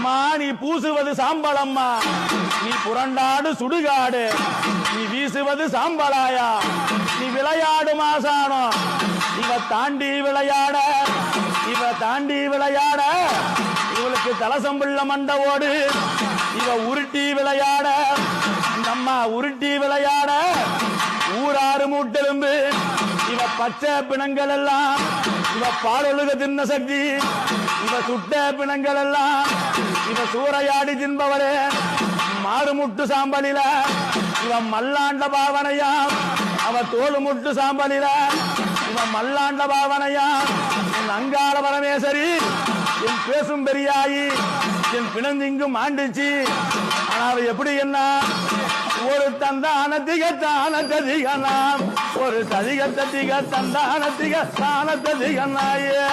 அம்மா நீ பூசுவது சாம்பலம்மா, நீ புரண்டாடு சுடுகாடு, நீ வீசுவது சாம்பலாயா, நீ விளையாடு மாசானோ. இவ தாண்டி விளையாட, இவ தாண்டி விளையாட, இவளுக்கு தலசம்பிள்ள மண்டவோடு, இவ உருட்டி விளையாட, இந்த அம்மா உருட்டி விளையாட, ஊராறு மூட்டெலும்பு, இவ பச்சை பிணங்கள் எல்லாம், இவ பாலொழுக தின்ன சக்தி, இவ சுட்ட பிணங்கள் எல்லாம், இவ சூறையாடி தின்பவரே மாறுமுட்டு சாம்பலில, இவ மல்லாண்ட பாவனையா, அவ தோடு முட்டு சாம்பலில, இவ மல்லாண்ட பாவனையா, என் அங்காள பரமேஸ்வரி, என் பேசும் பெரியாயி, என் பிணந்திங்கும் ஆண்டுச்சு. ஆனா அவ எப்படி என்ன ஒரு தந்தான திகத்தான ததிகனாம், ஒரு ததிகத்த திக தந்தான திகத்தான ததிகனாயே.